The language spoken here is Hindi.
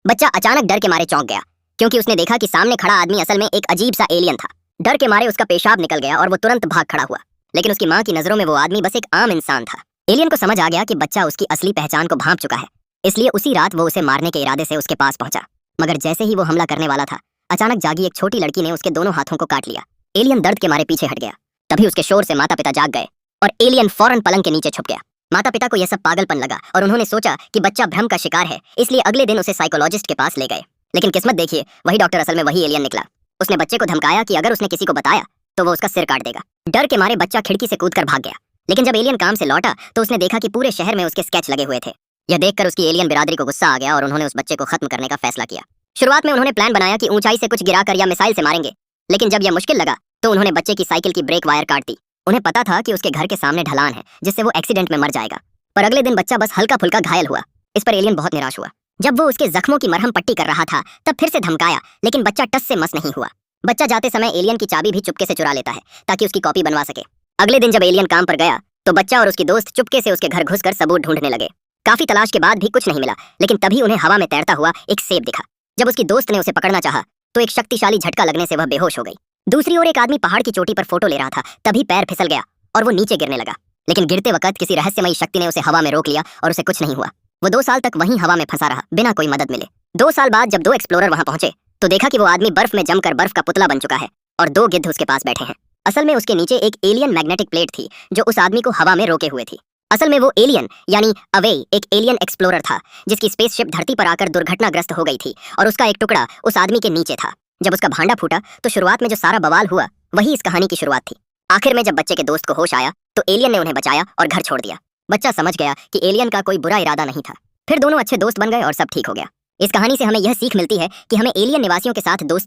बच्चा अचानक डर के मारे चौंक गया, क्योंकि उसने देखा कि सामने खड़ा आदमी असल में एक अजीब सा एलियन था। डर के मारे उसका पेशाब निकल गया और वो तुरंत भाग खड़ा हुआ, लेकिन उसकी माँ की नजरों में वो आदमी बस एक आम इंसान था। एलियन को समझ आ गया कि बच्चा उसकी असली पहचान को भांप चुका है, इसलिए उसी रात वो उसे मारने के इरादे से उसके पास पहुंचा। मगर जैसे ही वो हमला करने वाला था, अचानक जागी एक छोटी लड़की ने उसके दोनों हाथों को काट लिया। एलियन दर्द के मारे पीछे हट गया। तभी उसके शोर से माता पिता जाग गए और एलियन फौरन पलंग के नीचे छुप गया। माता पिता को यह सब पागलपन लगा और उन्होंने सोचा कि बच्चा भ्रम का शिकार है, इसलिए अगले दिन उसे साइकोलॉजिस्ट के पास ले गए। लेकिन किस्मत देखिए, वही डॉक्टर असल में वही एलियन निकला। उसने बच्चे को धमकाया कि अगर उसने किसी को बताया तो वो उसका सिर काट देगा। डर के मारे बच्चा खिड़की से कूदकर भाग गया, लेकिन जब एलियन काम से लौटा तो उसने देखा कि पूरे शहर में उसके स्केच लगे हुए थे। यह देखकर उसकी एलियन बिरादरी को गुस्सा आ गया और उन्होंने उस बच्चे को खत्म करने का फैसला किया। शुरुआत में उन्होंने प्लान बनाया कि ऊंचाई से कुछ गिराकर या मिसाइल से मारेंगे, लेकिन जब यह मुश्किल लगा तो उन्होंने बच्चे की साइकिल की ब्रेक वायर काट दी। उन्हें पता था कि उसके घर के सामने ढलान है जिससे वो एक्सीडेंट में मर जाएगा, पर अगले दिन बच्चा बस हल्का फुल्का घायल हुआ। इस पर एलियन बहुत निराश हुआ। जब वो उसके जख्मों की मरहम पट्टी कर रहा था तब फिर से धमकाया, लेकिन बच्चा टस से मस नहीं हुआ। बच्चा जाते समय एलियन की चाबी भी चुपके से चुरा लेता है ताकि उसकी कॉपी बनवा सके। अगले दिन जब एलियन काम पर गया तो बच्चा और उसकी दोस्त चुपके से उसके घर घुसकर सबूत ढूंढने लगे। काफी तलाश के बाद भी कुछ नहीं मिला, लेकिन तभी उन्हें हवा में तैरता हुआ एक सेब दिखा। जब उसकी दोस्त ने उसे पकड़ना चाहा तो एक शक्तिशाली झटका लगने से वह बेहोश हो गई। दूसरी ओर एक आदमी पहाड़ की चोटी पर फोटो ले रहा था, तभी पैर फिसल गया और वो नीचे गिरने लगा, लेकिन गिरते वक्त किसी रहस्यमयी शक्ति ने उसे हवा में रोक लिया और उसे कुछ नहीं हुआ। वो 2 साल तक वहीं हवा में फंसा रहा बिना कोई मदद मिले। 2 साल बाद जब 2 एक्सप्लोरर वहां पहुंचे तो देखा कि वो आदमी बर्फ में जमकर बर्फ का पुतला बन चुका है और 2 गिद्ध उसके पास बैठे हैं। असल में उसके नीचे एक एलियन मैग्नेटिक प्लेट थी जो उस आदमी को हवा में रोके हुए थी। असल में वो एलियन यानी अवे एक एलियन एक्सप्लोरर था जिसकी स्पेसशिप धरती पर आकर दुर्घटनाग्रस्त हो गई थी और उसका एक टुकड़ा उस आदमी के नीचे था। जब उसका भांडा फूटा तो शुरुआत में जो सारा बवाल हुआ वही इस कहानी की शुरुआत थी। आखिर में जब बच्चे के दोस्त को होश आया तो एलियन ने उन्हें बचाया और घर छोड़ दिया। बच्चा समझ गया कि एलियन का कोई बुरा इरादा नहीं था। फिर दोनों अच्छे दोस्त बन गए और सब ठीक हो गया। इस कहानी से हमें यह सीख मिलती है कि हमें एलियन निवासियों के साथ दोस्त